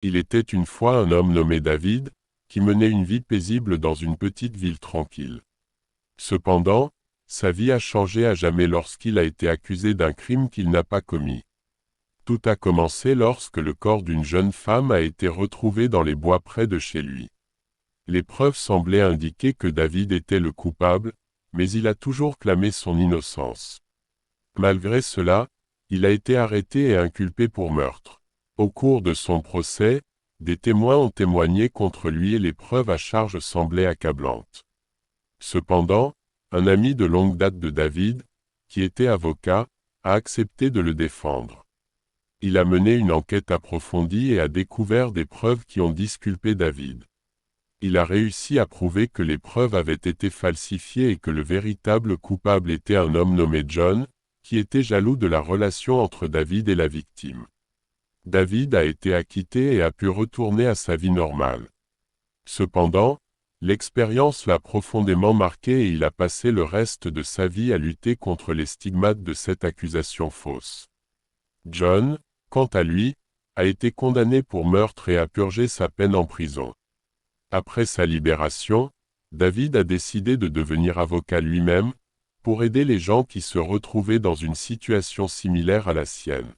Il était une fois un homme nommé David, qui menait une vie paisible dans une petite ville tranquille. Cependant, sa vie a changé à jamais lorsqu'il a été accusé d'un crime qu'il n'a pas commis. Tout a commencé lorsque le corps d'une jeune femme a été retrouvé dans les bois près de chez lui. Les preuves semblaient indiquer que David était le coupable, mais il a toujours clamé son innocence. Malgré cela, il a été arrêté et inculpé pour meurtre. Au cours de son procès, des témoins ont témoigné contre lui et les preuves à charge semblaient accablantes. Cependant, un ami de longue date de David, qui était avocat, a accepté de le défendre. Il a mené une enquête approfondie et a découvert des preuves qui ont disculpé David. Il a réussi à prouver que les preuves avaient été falsifiées et que le véritable coupable était un homme nommé John, qui était jaloux de la relation entre David et la victime. David a été acquitté et a pu retourner à sa vie normale. Cependant, l'expérience l'a profondément marqué et il a passé le reste de sa vie à lutter contre les stigmates de cette accusation fausse. John, quant à lui, a été condamné pour meurtre et a purgé sa peine en prison. Après sa libération, David a décidé de devenir avocat lui-même, pour aider les gens qui se retrouvaient dans une situation similaire à la sienne.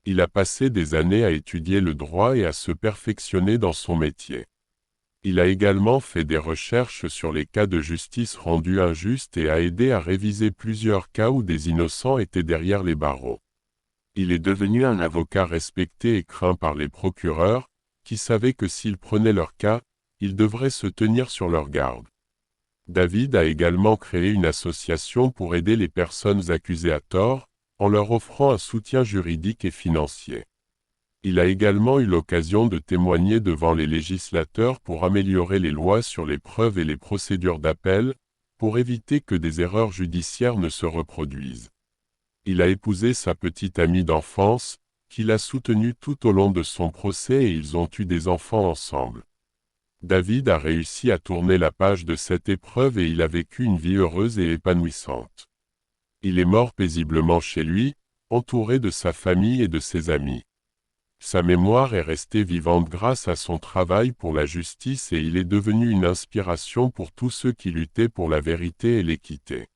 Il a passé des années à étudier le droit et à se perfectionner dans son métier. Il a également fait des recherches sur les cas de justice rendus injustes et a aidé à réviser plusieurs cas où des innocents étaient derrière les barreaux. Il est devenu un avocat respecté et craint par les procureurs, qui savaient que s'ils prenaient leur cas, ils devraient se tenir sur leur garde. David a également créé une association pour aider les personnes accusées à tort, en leur offrant un soutien juridique et financier. Il a également eu l'occasion de témoigner devant les législateurs pour améliorer les lois sur les preuves et les procédures d'appel, pour éviter que des erreurs judiciaires ne se reproduisent. Il a épousé sa petite amie d'enfance, qui l'a soutenue tout au long de son procès et ils ont eu des enfants ensemble. David a réussi à tourner la page de cette épreuve et il a vécu une vie heureuse et épanouissante. Il est mort paisiblement chez lui, entouré de sa famille et de ses amis. Sa mémoire est restée vivante grâce à son travail pour la justice et il est devenu une inspiration pour tous ceux qui luttaient pour la vérité et l'équité.